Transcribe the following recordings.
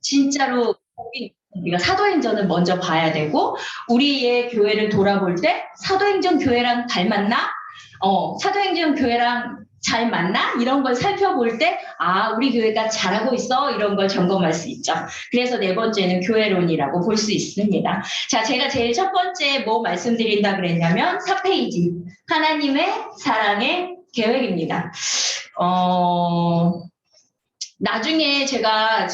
진짜로 우리가 사도행전을 먼저 봐야 되고 우리의 교회를 돌아볼 때 사도행전 교회랑 닮았나? 사도행전 교회랑 잘 맞나? 이런 걸 살펴볼 때, 아, 우리 교회가 잘하고 있어. 이런 걸 점검할 수 있죠. 그래서 네 번째는 교회론이라고 볼 수 있습니다. 자, 제가 제일 첫 번째 뭐 말씀드린다 그랬냐면 4페이지. 하나님의 사랑의 계획입니다. 나중에 제가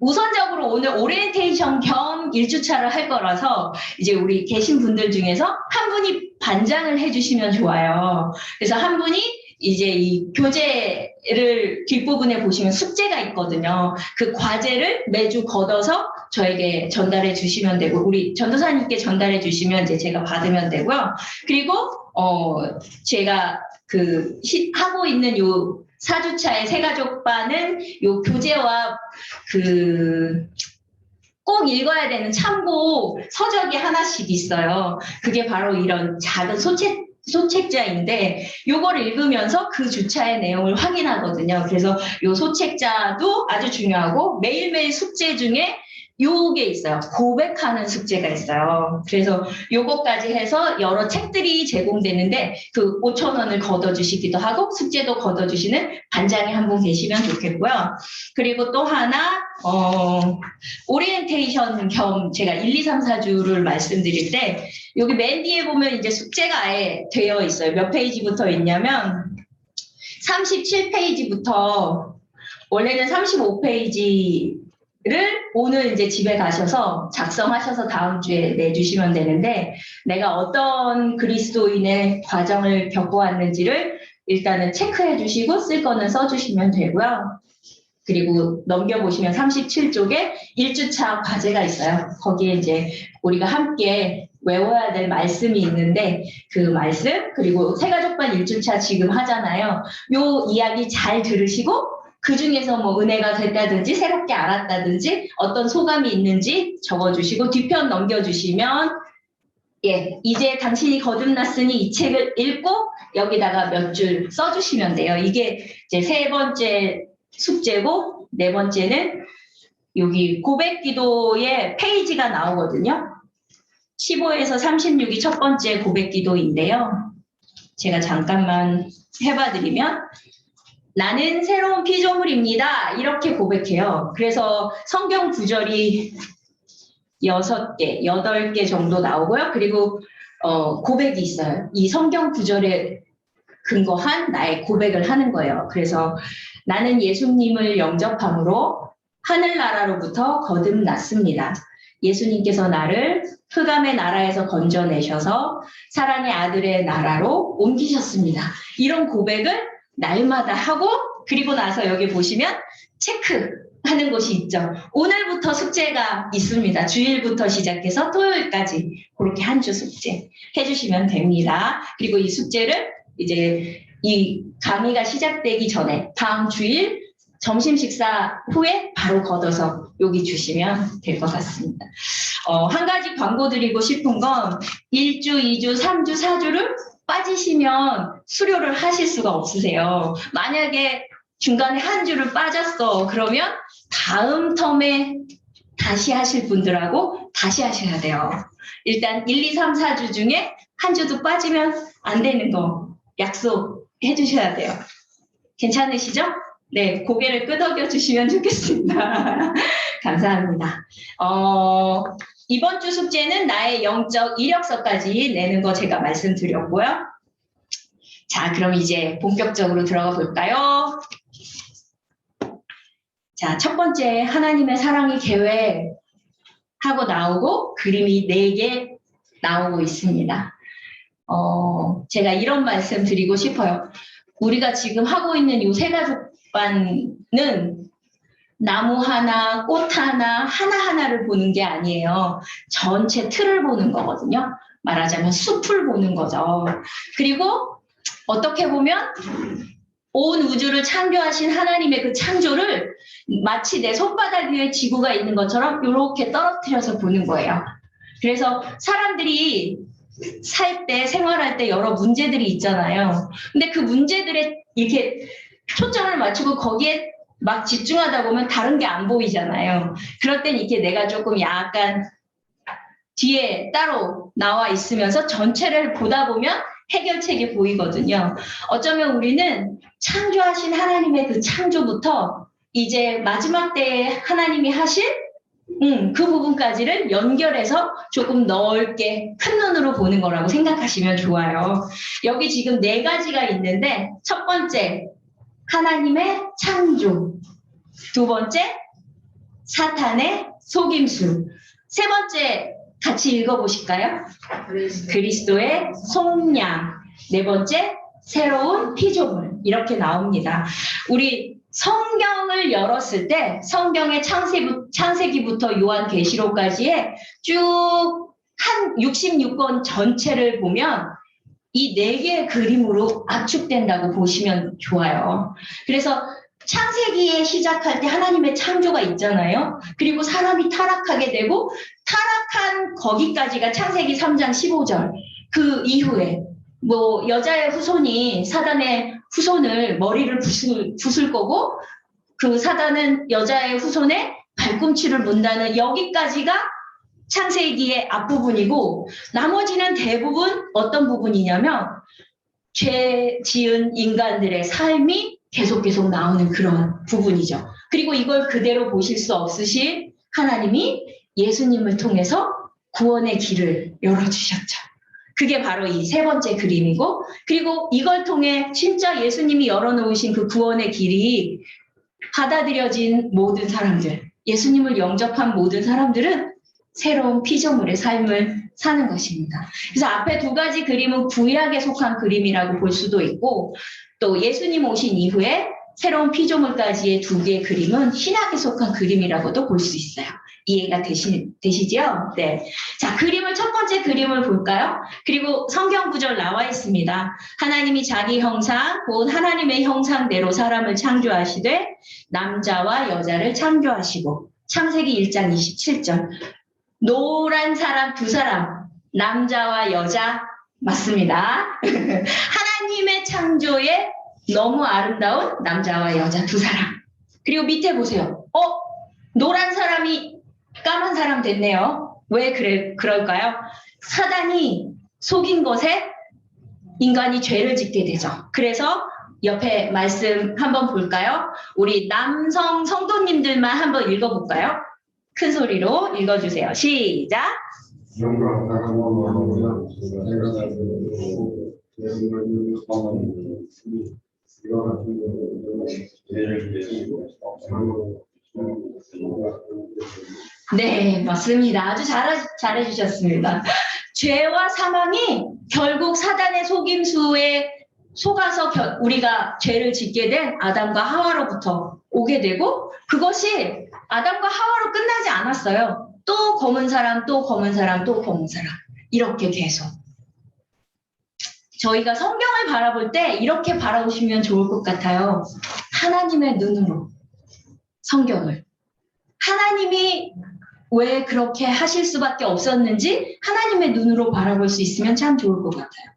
우선적으로 오늘 오리엔테이션 겸 1주차를 할 거라서 이제 우리 계신 분들 중에서 한 분이 반장을 해주시면 좋아요. 그래서 한 분이 이제 이 교재를 뒷부분에 보시면 숙제가 있거든요. 그 과제를 매주 걷어서 저에게 전달해 주시면 되고 우리 전도사님께 전달해 주시면 이제 제가 받으면 되고요. 그리고 제가 하고 있는 요 4주차의 새가족반은 요 교재와 꼭 읽어야 되는 참고 서적이 하나씩 있어요. 그게 바로 이런 작은 소책자인데 요거를 읽으면서 그 주차의 내용을 확인하거든요. 그래서 요 소책자도 아주 중요하고 매일매일 숙제 중에 요게 있어요. 고백하는 숙제가 있어요. 그래서 요거까지 해서 여러 책들이 제공되는데 그 5,000원을 걷어주시기도 하고 숙제도 걷어주시는 반장이 한 분 계시면 좋겠고요. 그리고 또 하나 오리엔테이션 겸 제가 1, 2, 3, 4주를 말씀드릴 때 여기 맨 뒤에 보면 이제 숙제가 아예 되어 있어요. 몇 페이지부터 있냐면 37페이지부터 원래는 35페이지 를 오늘 이제 집에 가셔서 작성하셔서 다음 주에 내주시면 되는데 내가 어떤 그리스도인의 과정을 겪어왔는지를 일단은 체크해 주시고 쓸 거는 써주시면 되고요. 그리고 넘겨보시면 37쪽에 1주차 과제가 있어요. 거기에 이제 우리가 함께 외워야 될 말씀이 있는데 그 말씀 그리고 새가족반 1주차 지금 하잖아요. 요 이야기 잘 들으시고 그 중에서 뭐 은혜가 됐다든지 새롭게 알았다든지 어떤 소감이 있는지 적어주시고 뒤편 넘겨주시면 이제 당신이 거듭났으니 이 책을 읽고 여기다가 몇 줄 써주시면 돼요. 이게 이제 세 번째 숙제고 네 번째는 여기 고백기도의 페이지가 나오거든요. 15에서 36이 첫 번째 고백기도인데요. 제가 잠깐만 해봐드리면 나는 새로운 피조물입니다. 이렇게 고백해요. 그래서 성경 구절이 6개, 8개 정도 나오고요. 그리고 고백이 있어요. 이 성경 구절에 근거한 나의 고백을 하는 거예요. 그래서 나는 예수님을 영접함으로 하늘나라로부터 거듭났습니다. 예수님께서 나를 흑암의 나라에서 건져내셔서 사랑의 아들의 나라로 옮기셨습니다. 이런 고백을 날마다 하고 그리고 나서 여기 보시면 체크하는 곳이 있죠. 오늘부터 숙제가 있습니다. 주일부터 시작해서 토요일까지 그렇게 한 주 숙제 해주시면 됩니다. 그리고 이 숙제를 이제 이 강의가 시작되기 전에 다음 주일 점심 식사 후에 바로 걷어서 여기 주시면 될 것 같습니다. 한 가지 광고 드리고 싶은 건 1주, 2주, 3주, 4주를 빠지시면 수료를 하실 수가 없으세요. 만약에 중간에 한 주를 빠졌어. 그러면 다음 텀에 다시 하실 분들하고 다시 하셔야 돼요. 일단 1, 2, 3, 4주 중에 한 주도 빠지면 안 되는 거 약속해 주셔야 돼요. 괜찮으시죠? 네, 고개를 끄덕여 주시면 좋겠습니다. 감사합니다. 이번 주 숙제는 나의 영적 이력서까지 내는 거 제가 말씀드렸고요. 자, 그럼 이제 본격적으로 들어가 볼까요? 자, 첫 번째 하나님의 사랑의 계획하고 나오고 그림이 4개 나오고 있습니다. 제가 이런 말씀 드리고 싶어요. 우리가 지금 하고 있는 이 새가족반은 나무 하나, 꽃 하나, 하나하나를 보는 게 아니에요. 전체 틀을 보는 거거든요. 말하자면 숲을 보는 거죠. 그리고 어떻게 보면 온 우주를 창조하신 하나님의 그 창조를 마치 내 손바닥 위에 지구가 있는 것처럼 이렇게 떨어뜨려서 보는 거예요. 그래서 사람들이 살 때, 생활할 때 여러 문제들이 있잖아요. 근데 그 문제들에 이렇게 초점을 맞추고 거기에 막 집중하다 보면 다른 게 안 보이잖아요. 그럴 땐 이렇게 내가 조금 약간 뒤에 따로 나와 있으면서 전체를 보다 보면 해결책이 보이거든요. 어쩌면 우리는 창조하신 하나님의 그 창조부터 이제 마지막 때에 하나님이 하실 그 부분까지를 연결해서 조금 넓게 큰 눈으로 보는 거라고 생각하시면 좋아요. 여기 지금 4가지가 있는데 첫 번째 하나님의 창조, 두 번째 사탄의 속임수, 세 번째 같이 읽어보실까요? 그리스도의 속량, 네 번째 새로운 피조물, 이렇게 나옵니다. 우리 성경을 열었을 때 성경의 창세기부터 요한계시록까지의 쭉 한 66권 전체를 보면 이 4개의 그림으로 압축된다고 보시면 좋아요. 그래서 창세기에 시작할 때 하나님의 창조가 있잖아요. 그리고 사람이 타락하게 되고 타락한 거기까지가 창세기 3장 15절. 그 이후에 뭐 여자의 후손이 사단의 후손을 머리를 부술 거고 그 사단은 여자의 후손의 발꿈치를 문다는 여기까지가 창세기의 앞부분이고 나머지는 대부분 어떤 부분이냐면 죄 지은 인간들의 삶이 계속 나오는 그런 부분이죠. 그리고 이걸 그대로 보실 수 없으신 하나님이 예수님을 통해서 구원의 길을 열어주셨죠. 그게 바로 이 세 번째 그림이고, 그리고 이걸 통해 진짜 예수님이 열어놓으신 그 구원의 길이 받아들여진 모든 사람들, 예수님을 영접한 모든 사람들은 새로운 피조물의 삶을 사는 것입니다. 그래서 앞에 2가지 그림은 구약에 속한 그림이라고 볼 수도 있고, 또 예수님 오신 이후에 새로운 피조물까지의 2개의 그림은 신약에 속한 그림이라고도 볼 수 있어요. 이해가 되시죠? 네. 자, 첫 번째 그림을 볼까요? 그리고 성경 구절 나와 있습니다. 하나님이 자기 형상, 곧 하나님의 형상대로 사람을 창조하시되 남자와 여자를 창조하시고, 창세기 1장 27절. 노란 사람 2사람, 남자와 여자 맞습니다. 하나님의 창조에 너무 아름다운 남자와 여자 2사람. 그리고 밑에 보세요. 노란 사람이 까만 사람 됐네요. 왜 그럴까요? 사단이 속인 것에 인간이 죄를 짓게 되죠. 그래서 옆에 말씀 한번 볼까요? 우리 남성 성도님들만 한번 읽어볼까요? 큰 소리로 읽어주세요. 시작! 네, 맞습니다. 아주 잘해주셨습니다. 죄와 사망이 결국 사단의 속임수에 속아서 우리가 죄를 짓게 된 아담과 하와로부터 오게 되고, 그것이 아담과 하와로 끝나지 않았어요. 또 검은 사람, 또 검은 사람, 또 검은 사람. 이렇게 계속. 저희가 성경을 바라볼 때 이렇게 바라보시면 좋을 것 같아요. 하나님의 눈으로 성경을. 하나님이 왜 그렇게 하실 수밖에 없었는지 하나님의 눈으로 바라볼 수 있으면 참 좋을 것 같아요.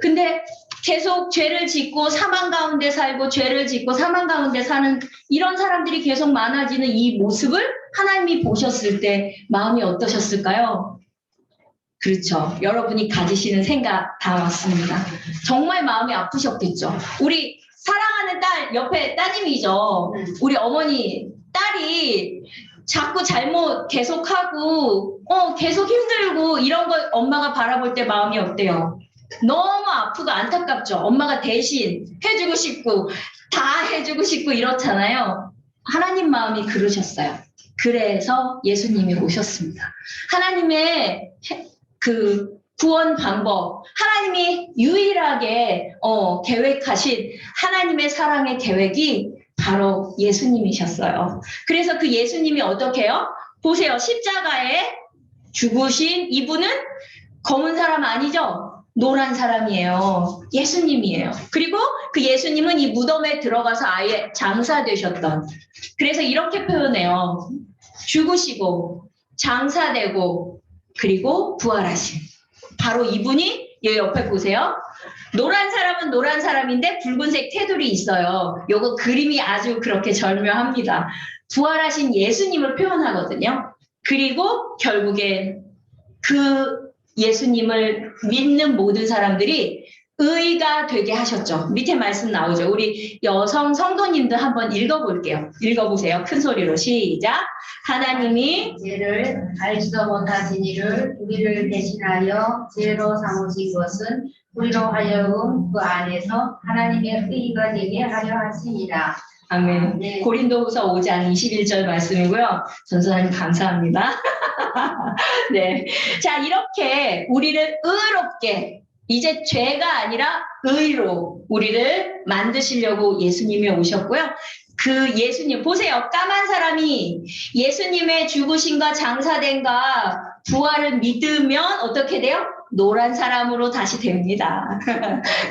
근데 계속 죄를 짓고 사망 가운데 살고 죄를 짓고 사망 가운데 사는 이런 사람들이 계속 많아지는 이 모습을 하나님이 보셨을 때 마음이 어떠셨을까요? 그렇죠. 여러분이 가지시는 생각 다 맞습니다. 정말 마음이 아프셨겠죠. 우리 사랑하는 딸 옆에 따님이죠. 우리 어머니 딸이 자꾸 잘못 계속하고 계속 힘들고 이런 걸 엄마가 바라볼 때 마음이 어때요? 너무 아프고 안타깝죠. 엄마가 대신 해주고 싶고 다 해주고 싶고 이렇잖아요. 하나님 마음이 그러셨어요. 그래서 예수님이 오셨습니다. 하나님의 그 구원 방법, 하나님이 유일하게 계획하신 하나님의 사랑의 계획이 바로 예수님이셨어요. 그래서 그 예수님이 어떻게 해요? 보세요. 십자가에 죽으신 이분은 검은 사람 아니죠? 노란 사람이에요. 예수님이에요. 그리고 그 예수님은 이 무덤에 들어가서 아예 장사되셨던. 그래서 이렇게 표현해요. 죽으시고 장사되고 그리고 부활하신. 바로 이분이 이 옆에 보세요. 노란 사람은 노란 사람인데 붉은색 테두리 있어요. 요거 그림이 아주 그렇게 절묘합니다. 부활하신 예수님을 표현하거든요. 그리고 결국엔 그 예수님을 믿는 모든 사람들이 의가 되게 하셨죠. 밑에 말씀 나오죠. 우리 여성 성도님들 한번 읽어볼게요. 읽어보세요. 큰 소리로 시작. 하나님이 죄를 알지도 못하신 이를 우리를 대신하여 죄로 삼으신 것은 우리로 하여금 그 안에서 하나님의 의가 되게 하려 하심이라. 아멘. 네. 고린도후서 5장 21절 말씀이고요. 전사님 감사합니다. 네. 자, 이렇게 우리를 의롭게 이제 죄가 아니라 의로 우리를 만드시려고 예수님이 오셨고요. 그 예수님 보세요. 까만 사람이 예수님의 죽으심과 장사됨과 부활을 믿으면 어떻게 돼요? 노란 사람으로 다시 됩니다.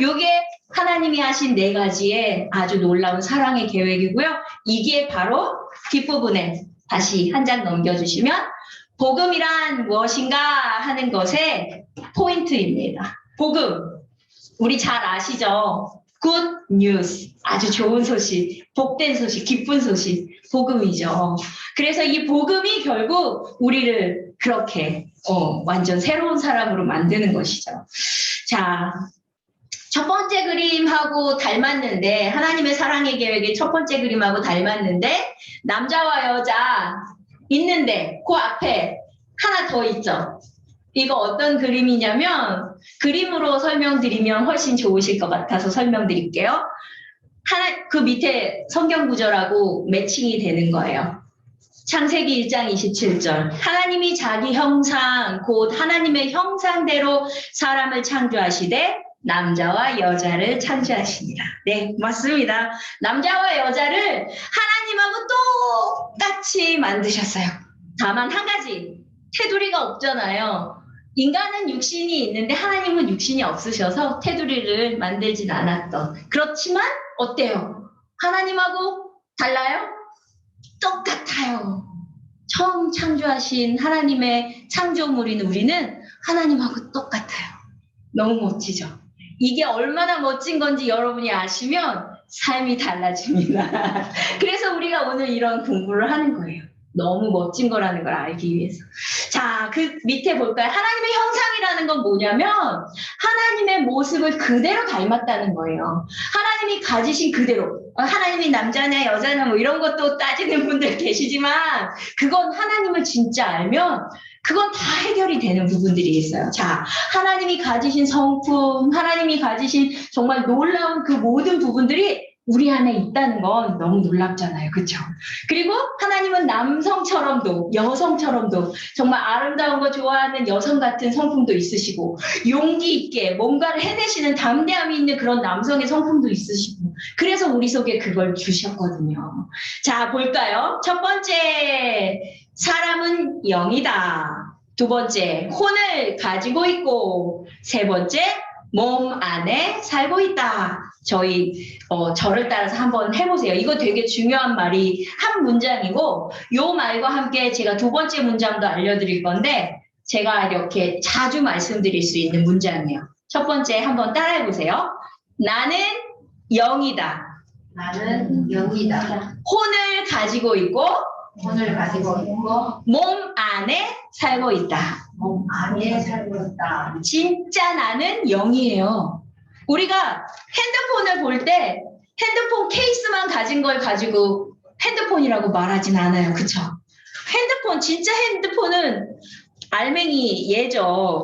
요게 하나님이 하신 4가지의 아주 놀라운 사랑의 계획이고요. 이게 바로 뒷부분에 다시 한 장 넘겨주시면 복음이란 무엇인가 하는 것의 포인트입니다. 복음, 우리 잘 아시죠? Good news, 아주 좋은 소식, 복된 소식, 기쁜 소식, 복음이죠. 그래서 이 복음이 결국 우리를 그렇게 완전 새로운 사람으로 만드는 것이죠. 자, 첫 번째 그림하고 닮았는데 하나님의 사랑의 계획의 첫 번째 그림하고 닮았는데 남자와 여자 있는데 그 앞에 하나 더 있죠. 이거 어떤 그림이냐면 그림으로 설명드리면 훨씬 좋으실 것 같아서 설명드릴게요. 그 밑에 성경 구절하고 매칭이 되는 거예요. 창세기 1장 27절. 하나님이 자기 형상 곧 하나님의 형상대로 사람을 창조하시되 남자와 여자를 창조하시니라. 네, 맞습니다. 남자와 여자를 하나님하고 똑같이 만드셨어요. 다만 한 가지, 테두리가 없잖아요. 인간은 육신이 있는데 하나님은 육신이 없으셔서 테두리를 만들진 않았던. 그렇지만 어때요? 하나님하고 달라요? 똑같아요. 처음 창조하신 하나님의 창조물인 우리는 하나님하고 똑같아요. 너무 멋지죠? 이게 얼마나 멋진 건지 여러분이 아시면 삶이 달라집니다. 그래서 우리가 오늘 이런 공부를 하는 거예요. 너무 멋진 거라는 걸 알기 위해서. 자, 그 밑에 볼까요? 하나님의 형상이라는 건 뭐냐면 하나님의 모습을 그대로 닮았다는 거예요. 하나님이 가지신 그대로. 하나님이 남자냐 여자냐 뭐 이런 것도 따지는 분들 계시지만 그건 하나님을 진짜 알면 그건 다 해결이 되는 부분들이 있어요. 자, 하나님이 가지신 성품, 하나님이 가지신 정말 놀라운 그 모든 부분들이 우리 안에 있다는 건 너무 놀랍잖아요. 그렇죠? 그리고 하나님은 남성처럼도 여성처럼도 정말 아름다운 거 좋아하는 여성 같은 성품도 있으시고 용기 있게 뭔가를 해내시는 담대함이 있는 그런 남성의 성품도 있으시고 그래서 우리 속에 그걸 주셨거든요. 자, 볼까요? 첫 번째, 사람은 영이다. 두 번째, 혼을 가지고 있고 세 번째, 몸 안에 살고 있다. 저를 따라서 한번 해보세요. 이거 되게 중요한 말이 한 문장이고 요 말과 함께 제가 두 번째 문장도 알려드릴 건데 제가 이렇게 자주 말씀드릴 수 있는 문장이에요. 첫 번째 한번 따라해보세요. 나는 영이다. 나는 영이다. 혼을 가지고 있고 혼을 가지고 있고 몸 안에 살고 있다. 몸 안에 살고 있다. 진짜 나는 영이에요. 우리가 핸드폰을 볼 때 핸드폰 케이스만 가진 걸 가지고 핸드폰이라고 말하진 않아요. 그쵸? 진짜 핸드폰은 알맹이 얘죠.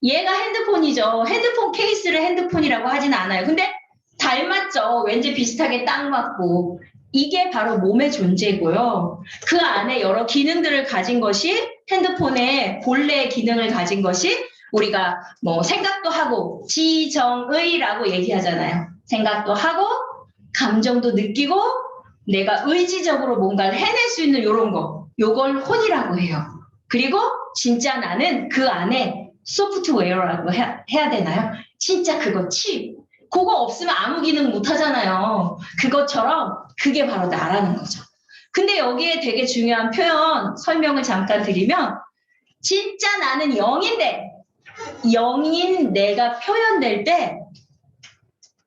얘가 핸드폰이죠. 핸드폰 케이스를 핸드폰이라고 하진 않아요. 근데 닮았죠. 왠지 비슷하게 딱 맞고. 이게 바로 몸의 존재고요. 그 안에 여러 기능들을 가진 것이 핸드폰의 본래의 기능을 가진 것이 우리가 뭐 생각도 하고 지정의라고 얘기하잖아요. 생각도 하고 감정도 느끼고 내가 의지적으로 뭔가를 해낼 수 있는 이런 거. 요걸 혼이라고 해요. 그리고 진짜 나는 그 안에 소프트웨어라고 해야 되나요? 진짜 그거 칩. 그거 없으면 아무 기능 못 하잖아요. 그것처럼 그게 바로 나라는 거죠. 근데 여기에 되게 중요한 표현 설명을 잠깐 드리면 진짜 나는 영인데 영인 내가 표현될 때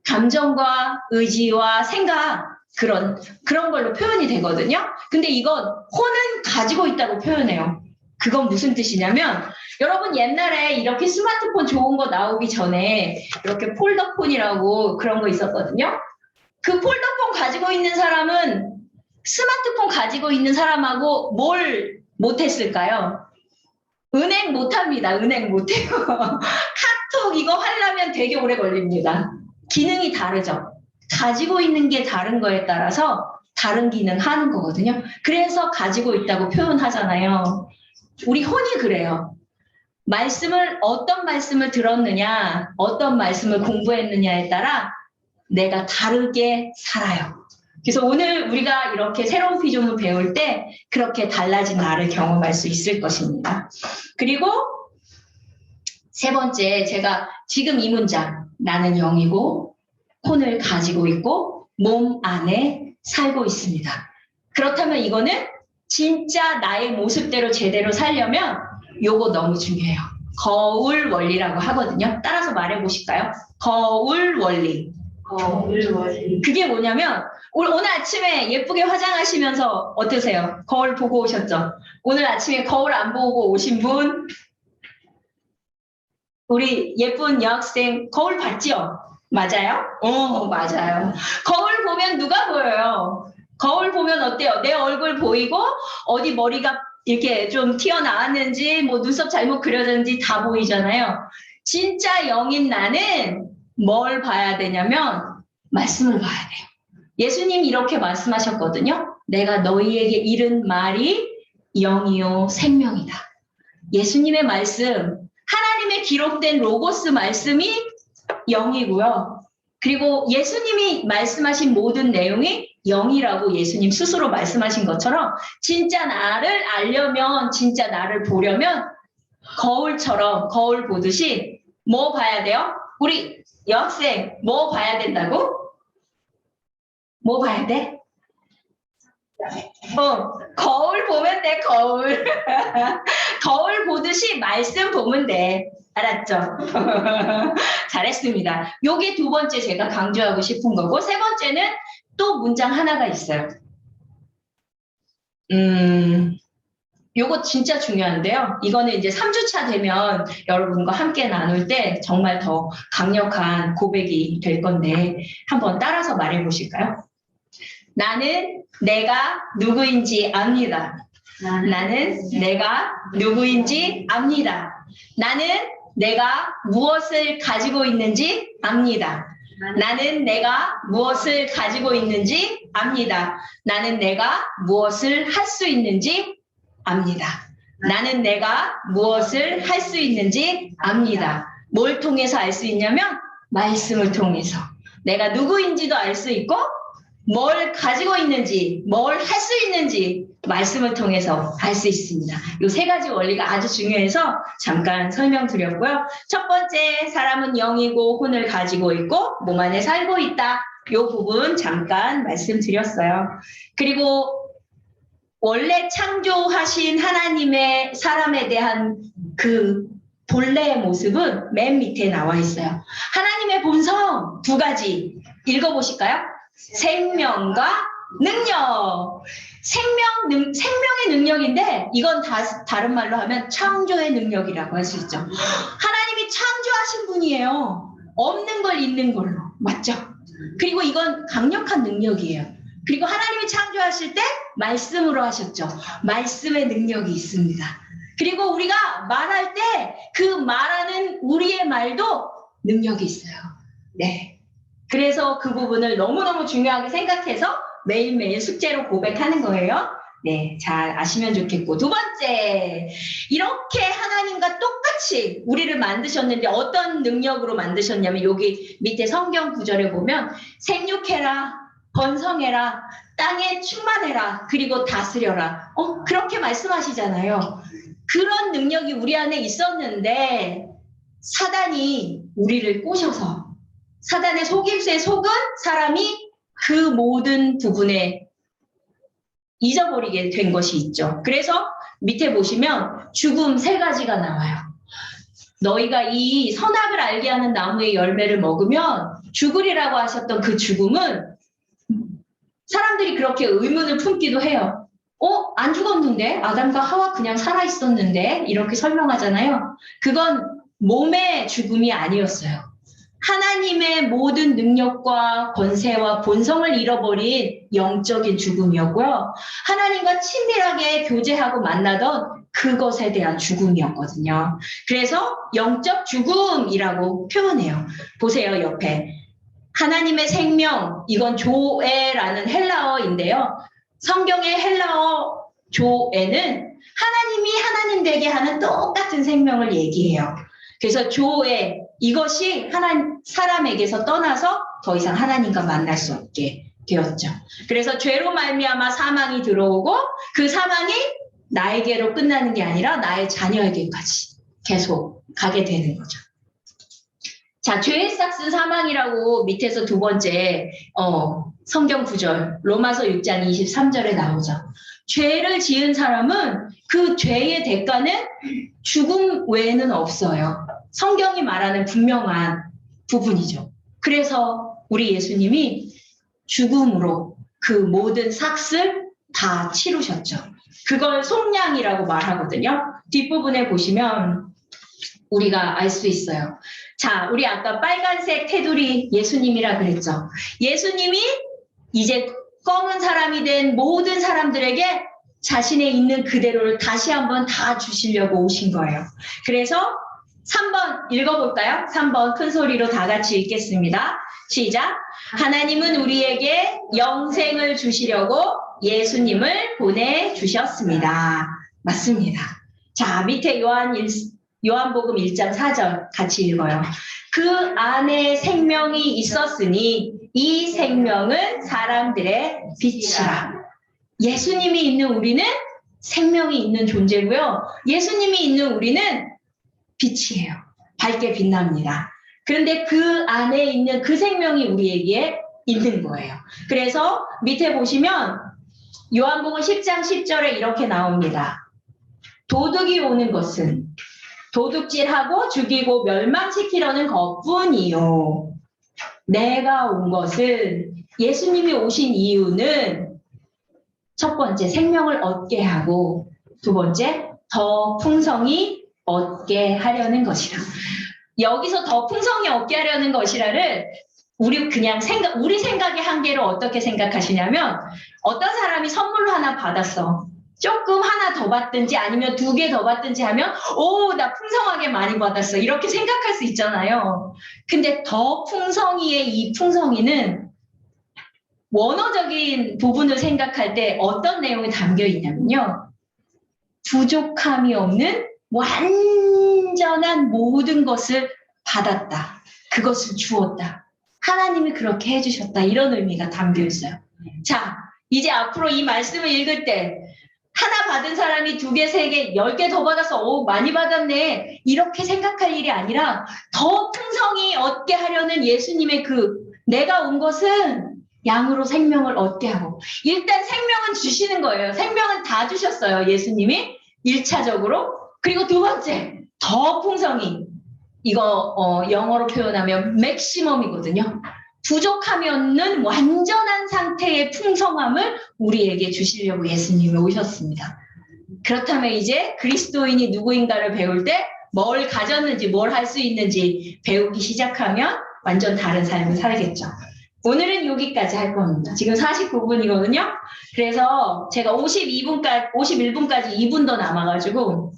감정과 의지와 생각 그런 걸로 표현이 되거든요. 근데 이건 혼은 가지고 있다고 표현해요. 그건 무슨 뜻이냐면 여러분 옛날에 이렇게 스마트폰 좋은 거 나오기 전에 이렇게 폴더폰이라고 그런 거 있었거든요. 그 폴더폰 가지고 있는 사람은 스마트폰 가지고 있는 사람하고 뭘 못했을까요? 은행 못합니다. 은행 못해요. 카톡 이거 하려면 되게 오래 걸립니다. 기능이 다르죠. 가지고 있는 게 다른 거에 따라서 다른 기능 하는 거거든요. 그래서 가지고 있다고 표현하잖아요. 우리 혼이 그래요. 어떤 말씀을 들었느냐, 어떤 말씀을 공부했느냐에 따라 내가 다르게 살아요. 그래서 오늘 우리가 이렇게 새로운 피조물 배울 때 그렇게 달라진 나를 경험할 수 있을 것입니다. 그리고 세 번째, 제가 지금 이 문장, 나는 영이고 혼을 가지고 있고 몸 안에 살고 있습니다. 그렇다면 이거는 진짜 나의 모습대로 제대로 살려면 요거 너무 중요해요. 거울 원리라고 하거든요. 따라서 말해 보실까요? 거울 원리. 그게 뭐냐면 오늘 아침에 예쁘게 화장하시면서 어떠세요? 거울 보고 오셨죠? 오늘 아침에 거울 안 보고 오신 분? 우리 예쁜 여학생 거울 봤죠? 맞아요? 맞아요. 거울 보면 누가 보여요? 거울 보면 어때요? 내 얼굴 보이고 어디 머리가 이렇게 좀 튀어나왔는지 뭐 눈썹 잘못 그려졌는지 다 보이잖아요. 진짜 영인 나는 뭘 봐야 되냐면 말씀을 봐야 돼요. 예수님이 이렇게 말씀하셨거든요. 내가 너희에게 이른 말이 영이요 생명이다. 예수님의 말씀, 하나님의 기록된 로고스 말씀이 영이고요. 그리고 예수님이 말씀하신 모든 내용이 영이라고 예수님 스스로 말씀하신 것처럼 진짜 나를 알려면, 진짜 나를 보려면 거울처럼 거울 보듯이 뭐 봐야 돼요? 우리 여학생 뭐 봐야 된다고? 뭐 봐야 돼? 거울 보면 돼, 거울. 거울 보듯이 말씀 보면 돼. 알았죠? 잘했습니다. 요게 두 번째 제가 강조하고 싶은 거고, 세 번째는 또 문장 하나가 있어요. 요거 진짜 중요한데요. 이거는 이제 3주차 되면 여러분과 함께 나눌 때 정말 더 강력한 고백이 될 건데, 한번 따라서 말해 보실까요? 나는 내가 누구인지 압니다. 나는 내가 누구인지 압니다. 나는 내가 무엇을 가지고 있는지 압니다. 나는 내가 무엇을 가지고 있는지 압니다. 나는 내가 무엇을 할 수 있는지 압니다. 나는 내가 무엇을 할 수 있는지 압니다. 뭘 통해서 알 수 있냐면 말씀을 통해서. 내가 누구인지도 알 수 있고 뭘 가지고 있는지, 뭘 할 수 있는지 말씀을 통해서 알 수 있습니다. 이 세 가지 원리가 아주 중요해서 잠깐 설명드렸고요. 첫 번째, 사람은 영이고 혼을 가지고 있고 몸 안에 살고 있다. 이 부분 잠깐 말씀드렸어요. 그리고 원래 창조하신 하나님의 사람에 대한 그 본래의 모습은 맨 밑에 나와 있어요. 하나님의 본성 두 가지 읽어보실까요? 생명과 능력. 생명의 능력인데 이건 다른 말로 하면 창조의 능력이라고 할 수 있죠. 하나님이 창조하신 분이에요. 없는 걸 있는 걸로. 맞죠? 그리고 이건 강력한 능력이에요. 그리고 하나님이 창조하실 때 말씀으로 하셨죠. 말씀의 능력이 있습니다. 그리고 우리가 말할 때 그 말하는 우리의 말도 능력이 있어요. 네. 그래서 그 부분을 너무너무 중요하게 생각해서 매일매일 숙제로 고백하는 거예요. 네, 잘 아시면 좋겠고. 두 번째, 이렇게 하나님과 똑같이 우리를 만드셨는데 어떤 능력으로 만드셨냐면 여기 밑에 성경 구절에 보면 생육해라, 번성해라, 땅에 충만해라, 그리고 다스려라. 그렇게 말씀하시잖아요. 그런 능력이 우리 안에 있었는데 사단이 우리를 꼬셔서 사단의 속임수에 속은 사람이 그 모든 부분에 잊어버리게 된 것이 있죠. 그래서 밑에 보시면 죽음 세 가지가 나와요. 너희가 이 선악을 알게 하는 나무의 열매를 먹으면 죽으리라고 하셨던 그 죽음은 사람들이 그렇게 의문을 품기도 해요. 안 죽었는데? 아담과 하와 그냥 살아있었는데? 이렇게 설명하잖아요. 그건 몸의 죽음이 아니었어요. 하나님의 모든 능력과 권세와 본성을 잃어버린 영적인 죽음이었고요. 하나님과 친밀하게 교제하고 만나던 그것에 대한 죽음이었거든요. 그래서 영적 죽음이라고 표현해요. 보세요, 옆에. 하나님의 생명, 이건 조에라는 헬라어인데요. 성경의 헬라어 조에는 하나님이 하나님 되게 하는 똑같은 생명을 얘기해요. 그래서 조에, 이것이 사람에게서 떠나서 더 이상 하나님과 만날 수 없게 되었죠. 그래서 죄로 말미암아 사망이 들어오고 그 사망이 나에게로 끝나는 게 아니라 나의 자녀에게까지 계속 가게 되는 거죠. 자, 죄의 싹은 사망이라고 밑에서 두 번째 성경 구절 로마서 6장 23절에 나오죠. 죄를 지은 사람은 그 죄의 대가는 죽음 외에는 없어요. 성경이 말하는 분명한 부분이죠. 그래서 우리 예수님이 죽음으로 그 모든 삭을 다 치르셨죠. 그걸 속량이라고 말하거든요. 뒷부분에 보시면 우리가 알 수 있어요. 자, 우리 아까 빨간색 테두리 예수님이라 그랬죠. 예수님이 이제 검은 사람이 된 모든 사람들에게 자신의 있는 그대로를 다시 한번 다 주시려고 오신 거예요. 그래서 3번 읽어볼까요? 3번 큰 소리로 다 같이 읽겠습니다. 시작. 하나님은 우리에게 영생을 주시려고 예수님을 보내주셨습니다. 맞습니다. 자, 밑에 요한복음 1장 4절 같이 읽어요. 그 안에 생명이 있었으니 이 생명은 사람들의 빛이라. 예수님이 있는 우리는 생명이 있는 존재고요. 예수님이 있는 우리는 빛이에요. 밝게 빛납니다. 그런데 그 안에 있는 그 생명이 우리에게 있는 거예요. 그래서 밑에 보시면 요한복음 10장 10절에 이렇게 나옵니다. 도둑이 오는 것은 도둑질하고 죽이고 멸망시키려는 것뿐이요. 내가 온 것은 예수님이 오신 이유는 첫 번째 생명을 얻게 하고 두 번째 더 풍성히 얻게 하려는 것이라. 여기서 더 풍성히 얻게 하려는 것이라를 우리 생각의 한계로 어떻게 생각하시냐면 어떤 사람이 선물로 하나 받았어. 조금 하나 더 받든지 아니면 2개 더 받든지 하면 나 풍성하게 많이 받았어. 이렇게 생각할 수 있잖아요. 근데 더 풍성이의 이 풍성이는 원어적인 부분을 생각할 때 어떤 내용이 담겨 있냐면요. 부족함이 없는 완전한 모든 것을 받았다. 그것을 주었다. 하나님이 그렇게 해주셨다. 이런 의미가 담겨 있어요. 자, 이제 앞으로 이 말씀을 읽을 때 하나 받은 사람이 2개, 3개, 10개 더 받아서 많이 받았네. 이렇게 생각할 일이 아니라 더 풍성히 얻게 하려는 예수님의 내가 온 것은 양으로 생명을 얻게 하고 일단 생명은 주시는 거예요. 생명은 다 주셨어요. 예수님이 1차적으로. 그리고 두 번째, 더 풍성히. 이거 영어로 표현하면 맥시멈이거든요. 부족함이 없는 완전한 상태의 풍성함을 우리에게 주시려고 예수님이 오셨습니다. 그렇다면 이제 그리스도인이 누구인가를 배울 때 뭘 가졌는지 뭘 할 수 있는지 배우기 시작하면 완전 다른 삶을 살겠죠. 오늘은 여기까지 할 겁니다. 지금 49분이거든요. 그래서 제가 51분까지 2분 더 남아가지고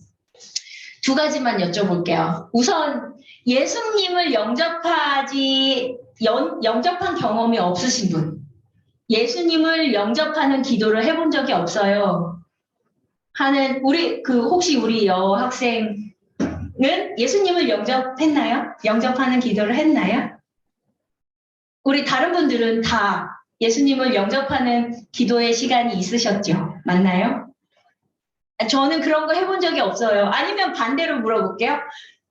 2가지만 여쭤볼게요. 우선 예수님을 영접한 경험이 없으신 분. 예수님을 영접하는 기도를 해본 적이 없어요. 혹시 우리 여학생은 예수님을 영접했나요? 영접하는 기도를 했나요? 우리 다른 분들은 다 예수님을 영접하는 기도의 시간이 있으셨죠? 맞나요? 저는 그런 거 해본 적이 없어요. 아니면 반대로 물어볼게요.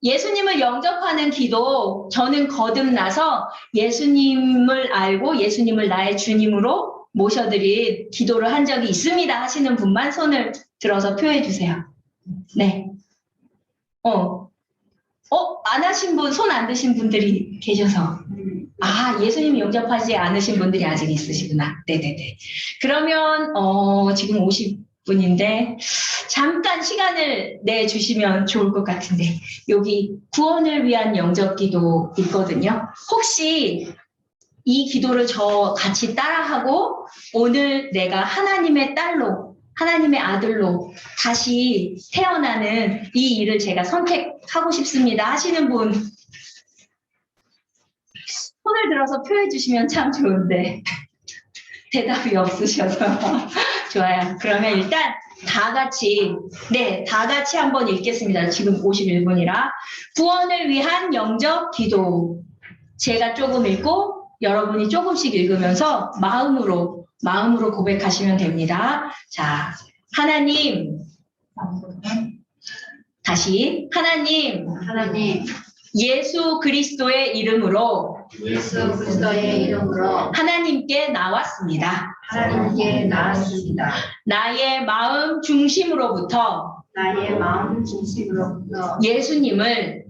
예수님을 영접하는 기도, 저는 거듭나서 예수님을 알고 예수님을 나의 주님으로 모셔드린 기도를 한 적이 있습니다 하시는 분만 손을 들어서 표해 주세요. 네. 안 하신 분, 손 안 드신 분들이 계셔서. 예수님 영접하지 않으신 분들이 아직 있으시구나. 네네네. 그러면, 지금 50분인데, 잠깐 시간을 내주시면 좋을 것 같은데, 여기 구원을 위한 영접 기도 있거든요. 혹시 이 기도를 저 같이 따라하고, 오늘 내가 하나님의 딸로, 하나님의 아들로 다시 태어나는 이 일을 제가 선택하고 싶습니다 하시는 분, 손을 들어서 표해 주시면 참 좋은데 대답이 없으셔서 좋아요. 그러면 일단 다 같이 한번 읽겠습니다. 지금 51분이라 구원을 위한 영접 기도. 제가 조금 읽고 여러분이 조금씩 읽으면서 마음으로 고백하시면 됩니다. 자, 하나님, 다시 하나님 예수 그리스도의 이름으로 하나님께 나왔습니다. 나의 마음 중심으로부터 예수님을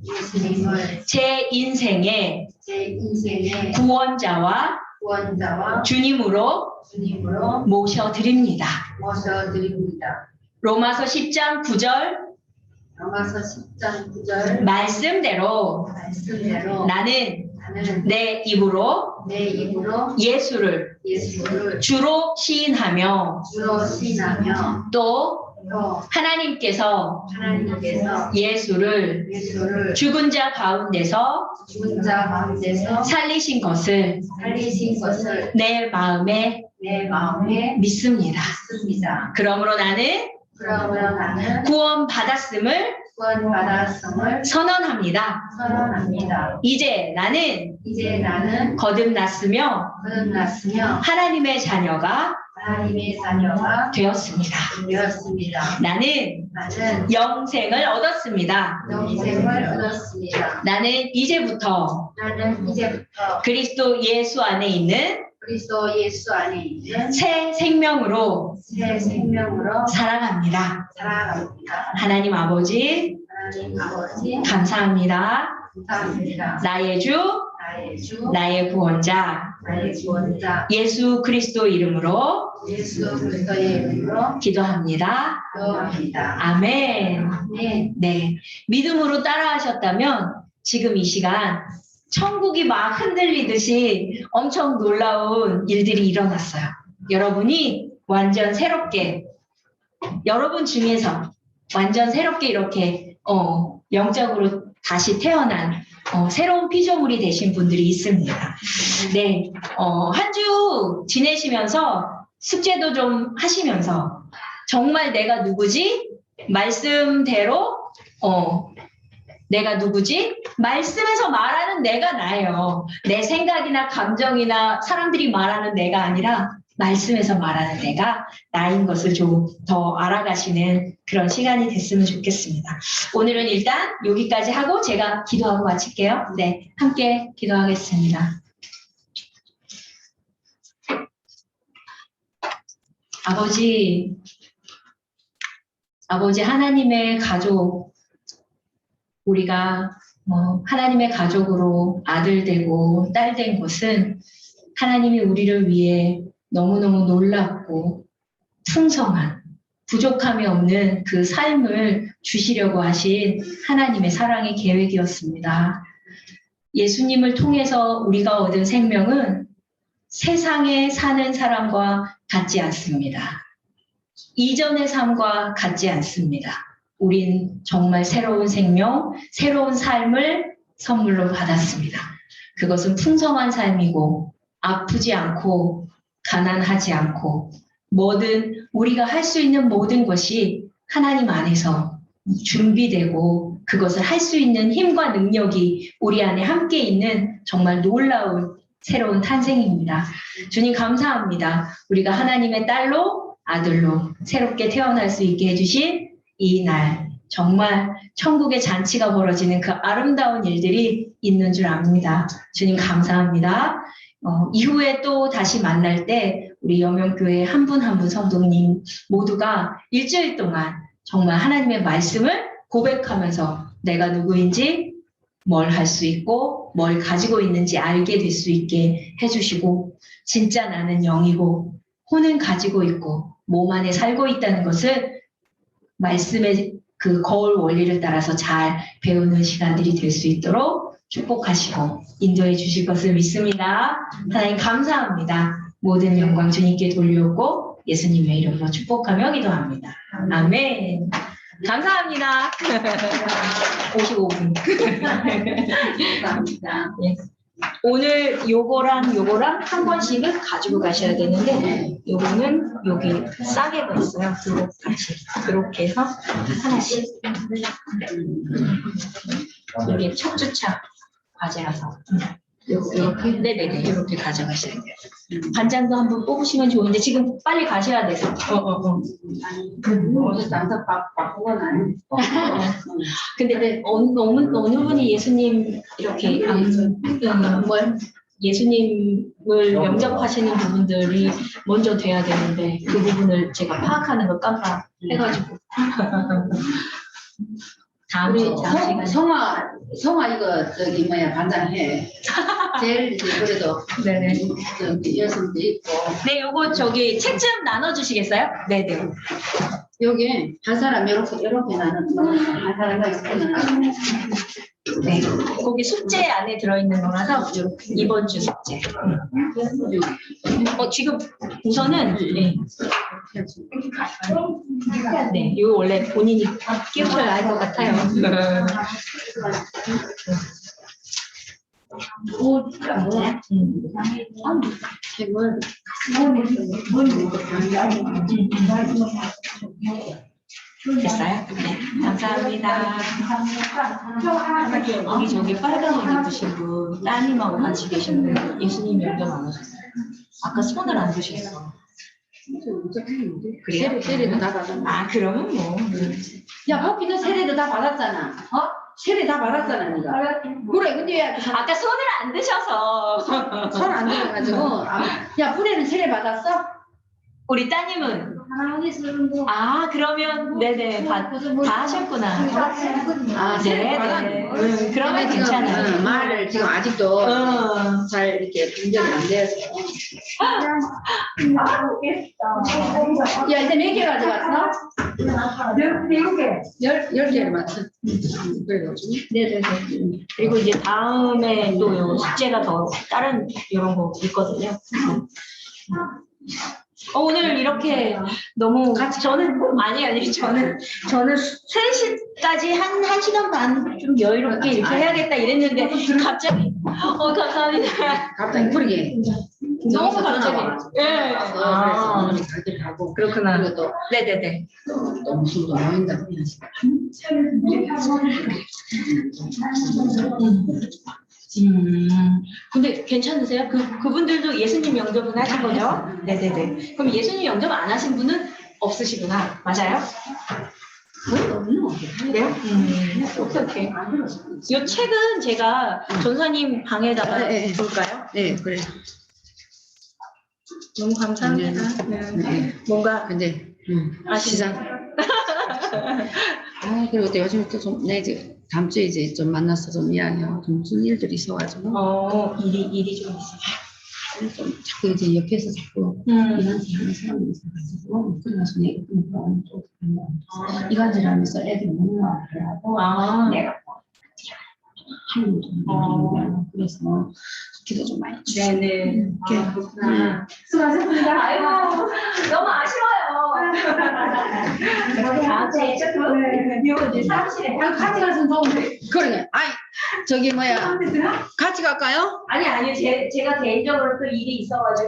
제 인생의 구원자와 주님으로 모셔드립니다. 로마서 10장 9절 말씀대로 나는 내 입으로 예수를 주로 시인하며 또 하나님께서 예수를 죽은 자 가운데서 살리신 것을 내 마음에 믿습니다. 그러므로 나는 구원받았음을 선언합니다. 이제 나는 거듭났으며 하나님의 자녀가 되었습니다. 나는 영생을 얻었습니다. 나는 이제부터 그리스도 예수 안에 있는 새 생명으로 살아갑니다. 하나님 아버지 감사합니다. 나의 주, 나의 구원자 예수 그리스도 이름으로 기도합니다. 아멘. 네, 믿음으로 따라하셨다면 지금 이 시간 천국이 막 흔들리듯이 엄청 놀라운 일들이 일어났어요. 여러분이 완전 새롭게, 여러분 중에서 완전 새롭게 이렇게 영적으로 다시 태어난 새로운 피조물이 되신 분들이 있습니다. 네, 한 주 지내시면서 숙제도 좀 하시면서 정말 내가 누구지? 말씀대로 내가 누구지? 말씀에서 말하는 내가 나예요. 내 생각이나 감정이나 사람들이 말하는 내가 아니라 말씀에서 말하는 내가 나인 것을 좀 더 알아가시는 그런 시간이 됐으면 좋겠습니다. 오늘은 일단 여기까지 하고 제가 기도하고 마칠게요. 네, 함께 기도하겠습니다. 아버지 하나님의 가족, 우리가 하나님의 가족으로 아들 되고 딸 된 것은 하나님이 우리를 위해 너무너무 놀랍고 풍성한 부족함이 없는 그 삶을 주시려고 하신 하나님의 사랑의 계획이었습니다. 예수님을 통해서 우리가 얻은 생명은 세상에 사는 사람과 같지 않습니다. 이전의 삶과 같지 않습니다. 우린 정말 새로운 생명, 새로운 삶을 선물로 받았습니다. 그것은 풍성한 삶이고 아프지 않고 가난하지 않고 뭐든 우리가 할 수 있는 모든 것이 하나님 안에서 준비되고 그것을 할 수 있는 힘과 능력이 우리 안에 함께 있는 정말 놀라운 새로운 탄생입니다. 주님 감사합니다. 우리가 하나님의 딸로 아들로 새롭게 태어날 수 있게 해주신 이 날 정말 천국의 잔치가 벌어지는 그 아름다운 일들이 있는 줄 압니다. 주님 감사합니다. 이후에 또 다시 만날 때 우리 여명교회 한 분 한 분 성도님 모두가 일주일 동안 정말 하나님의 말씀을 고백하면서 내가 누구인지 뭘 할 수 있고 뭘 가지고 있는지 알게 될 수 있게 해주시고 진짜 나는 영이고 혼은 가지고 있고 몸 안에 살고 있다는 것을 말씀의 그 거울 원리를 따라서 잘 배우는 시간들이 될 수 있도록 축복하시고 인도해 주실 것을 믿습니다. 하나님 감사합니다. 모든 영광 주님께 돌려오고 예수님의 이름으로 축복하며 기도합니다. 아멘. 감사합니다. 55분. 감사합니다. 오늘 요거랑 한 권씩은 가지고 가셔야 되는데 요거는 여기 싸게가 있어요. 요거 같이 이렇게 해서 하나씩 이게 첫 주차 과제라서 이렇게 네네네 이렇게 가져가셔야 돼요. 반장도 한번 뽑으시면 좋은데 지금 빨리 가셔야 돼서. 어제 남자 바꾸고 나는. 근데 어느 분이 예수님 이렇게 예수님을 영접하시는 부분들이 먼저 돼야 되는데 그 부분을 제가 파악하는 걸 깜빡해가지고 다음 우리 시간에 성화 이거 저기 뭐야 반장해. 제일 이제 그래도 네네 저기 여성도 있고 네 요거 저기 책 좀 나눠주시겠어요? 네네 여기 한 사람 이렇게 나는 한 사람이 있으면 네 거기 숙제 안에 들어있는 거라서 이번 주 숙제 지금 우선은 네 이거 원래 본인이 끼우셔야 할 것 같아요. 책을 됐어요? 네, 감사합니다. 저기 빨간 옷 입으신 분, 따님하고 같이 계신 분, 예수님 영접 안 하셨어요? 아까 손을 안 드셨어. 그래요? 세례도 다 받았나? 아, 그러면 뭐. 야, 호피도 세례도 다 받았잖아. 어? 세례 다 받았잖아, 네가. 그래, 근데 왜 아까 손을 안 드셔서. 손 안 들어가지고. 야, 뿌레는 세례 받았어? 우리 따님은? 하나님이 쓰는 거. 아, 그러면, 네네, 다 하셨구나. 아, 세례 받았 그러면 괜찮아요. 말을 지금 아직도 잘 이렇게 분별이 안 돼서. 야, 이제 몇 개 가져갔어? 10개를 맞춰. 네네네. 그리고 이제 다음에 또 요 숙제가 더 다른 이런 거 있거든요. 오늘 이렇게 너무 저는 저는 3시까지 한 시간 반 좀 여유롭게 이렇게 해야겠다 이랬는데 갑자기 감사합니다. 갑자기 부르게. 너무 갑자기. 예. 그래서 다들 가고. 그렇구나. 그리고 또 네네네. 또 무슨 또 모인다. 근데 괜찮으세요? 그분들도 예수님 영접은 하신 거죠? 네네네. 그럼 예수님 영접 안 하신 분은 없으시구나. 맞아요? 거의 없는 것 그래요? 오케이. 이 책은 제가 전사님 방에다가 네, 네. 볼까요? 네, 그래. 너무 감사합니다. 네. 뭔가 근데, 아시죠? 그리고 또 요즘에 또 좀, 이제 다음 주에 이제 좀 만나서 좀 이야기하고 좀 무슨 일들이 있어가지고. 일이 좀 있어요. 좀 자꾸 이제 옆에서 자꾸 이간질 하는 사람이 있어가지고, 그래가지고 내가 좀 이간질 하면서 애들 너무 하더라고. 내가 하는 돈 그래서 기도 좀 많이 주시고. 네네. 수고하셨습니다. 아이고, 너무 아쉬워요. 다음 주에 이제 사무실에. 같이 가서 좀, 그러게. 저기 뭐야. 같이 갈까요? 아니요. 제가 개인적으로 또 일이 있어가지고.